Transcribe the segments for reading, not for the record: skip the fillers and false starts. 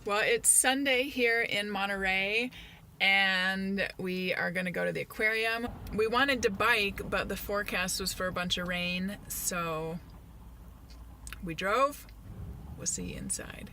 Well, it's Sunday here in Monterey, and we are going to go to the aquarium. We wanted to bike, but the forecast was for a bunch of rain, so we drove. We'll see you inside.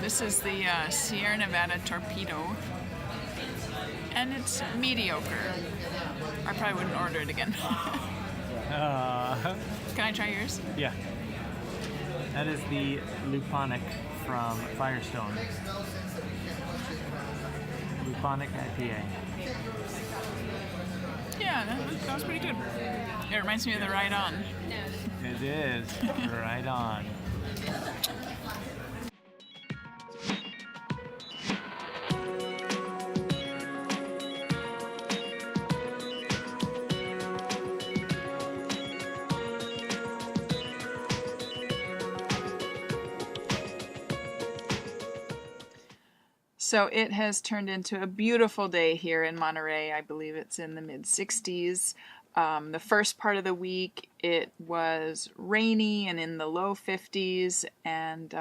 This is the Sierra Nevada Torpedo, and it's mediocre. I probably wouldn't order it again. Can I try yours? Yeah. That is the Luponic from Firestone. Luponic IPA. Yeah, that was pretty good. It reminds me of the Ride On. It is. Right on. So it has turned into a beautiful day here in Monterey. I believe it's in the mid-60s. The first part of the week it was rainy and in the low 50s and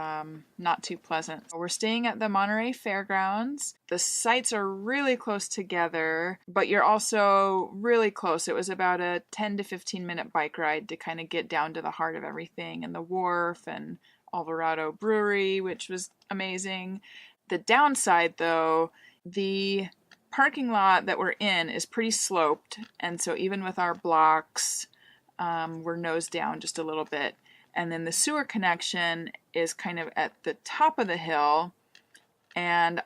not too pleasant. We're staying at the Monterey Fairgrounds. The sites are really close together, but you're also really close. It was about a 10 to 15 minute bike ride to kind of get down to the heart of everything, and the wharf and Alvarado Brewery, which was amazing. The downside, though, the parking lot that we're in is pretty sloped, and so even with our blocks, we're nose down just a little bit. And then the sewer connection is kind of at the top of the hill, and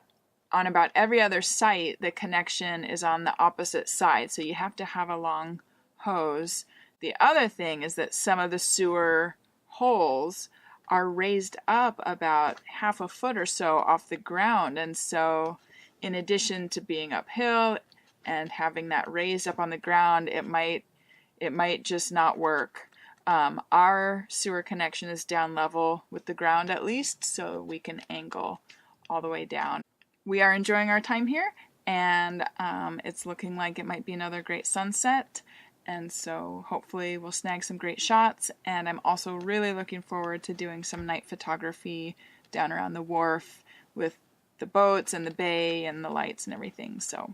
on about every other site, the connection is on the opposite side, so you have to have a long hose. The other thing is that some of the sewer holes are raised up about half a foot or so off the ground, and so in addition to being uphill and having that raised up on the ground, it might just not work. Our sewer connection is down level with the ground at least, so we can angle all the way down. We are enjoying our time here, and it's looking like it might be another great sunset. And so hopefully we'll snag some great shots, and I'm also really looking forward to doing some night photography down around the wharf with the boats and the bay and the lights and everything, so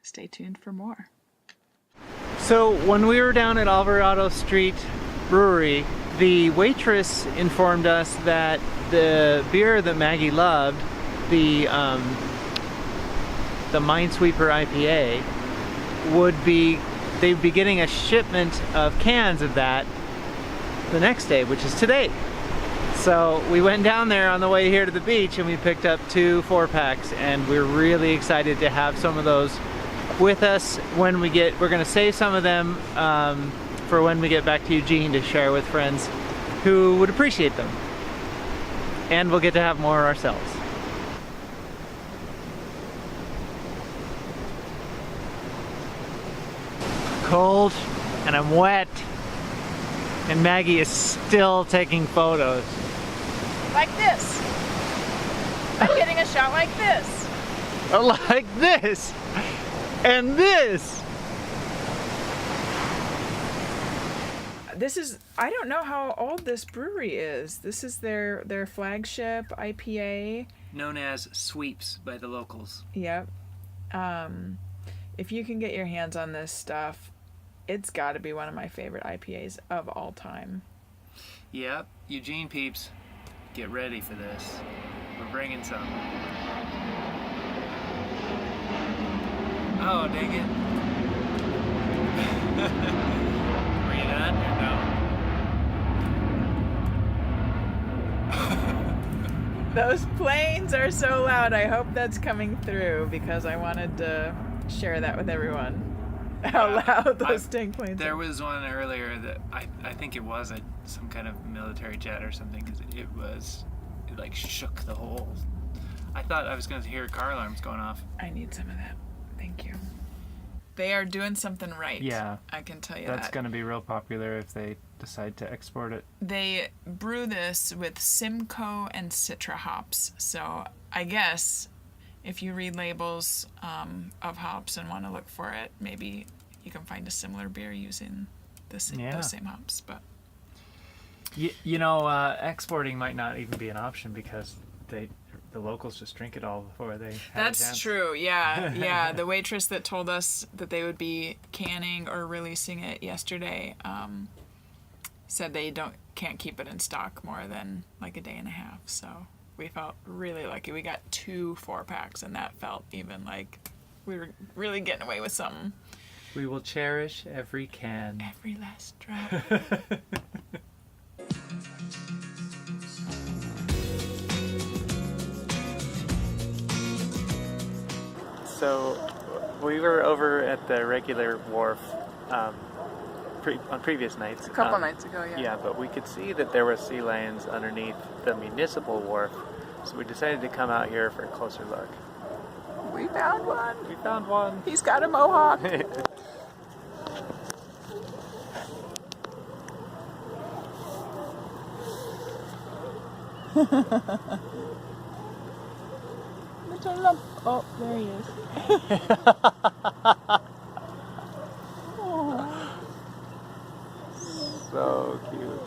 stay tuned for more. So when we were down at Alvarado Street Brewery, the waitress informed us that the beer that Maggie loved the Minesweeper IPA they'd be getting a shipment of cans of that the next day, which is today. So we went down there on the way here to the beach and we picked up 2 4-packs, and we're really excited to have some of those with us when we're gonna save some of them for when we get back to Eugene to share with friends who would appreciate them. And we'll get to have more ourselves. Cold, and I'm wet, and Maggie is still taking photos. Like this. I'm getting a shot like this. Like this, and this. This is, I don't know how old this brewery is. This is their flagship IPA. Known as Sweeps by the locals. Yep. If you can get your hands on this stuff, it's got to be one of my favorite IPAs of all time. Yep, Eugene peeps, get ready for this. We're bringing some. Oh, dang it. Were you done or no? Those planes are so loud. I hope that's coming through because I wanted to share that with everyone. How loud those tank planes There are. was one earlier that I think it was some kind of military jet or something, because it like shook the whole. I thought I was going to hear car alarms going off. I need some of that. Thank you. They are doing something right. Yeah. I can tell you That's that. going to be real popular if they decide to export it. They brew this with Simcoe and Citra hops. So I guess if you read labels of hops and want to look for it, maybe you can find a similar beer using those same hops. But exporting might not even be an option because the locals just drink it all before they have a that's chance. true. Yeah. The waitress that told us that they would be canning or releasing it yesterday said they can't keep it in stock more than like a day and a half. So we felt really lucky. We got 2 4-packs, and that felt even like we were really getting away with something. We will cherish every can. Every last drop. So we were over at the regular wharf on previous nights. A couple nights ago, yeah. Yeah, but we could see that there were sea lions underneath the municipal wharf, so we decided to come out here for a closer look. We found one. We found one. He's got a mohawk. Little lump. Oh, there he is. So cute.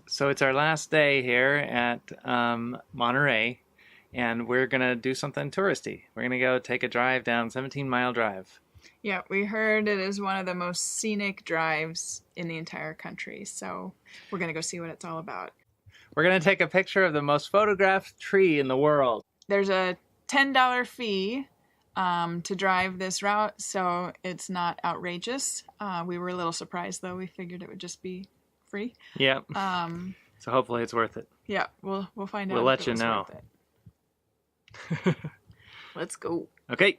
So it's our last day here at Monterey, and we're gonna do something touristy. We're gonna go take a drive down 17-mile drive. Yeah, we heard it is one of the most scenic drives in the entire country, so we're going to go see what it's all about. We're gonna take a picture of the most photographed tree in the world. There's a $10 fee to drive this route, so it's not outrageous. We were a little surprised, though. We figured it would just be free. Yeah. So hopefully it's worth it. Yeah, we'll find out. We'll let you know. Let's go. Okay.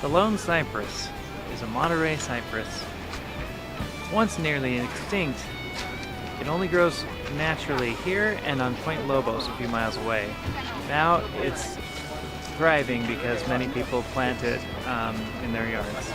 lone cypress is a Monterey cypress. Once nearly extinct, it only grows naturally here and on Point Lobos a few miles away. Now it's thriving because many people plant it in their yards.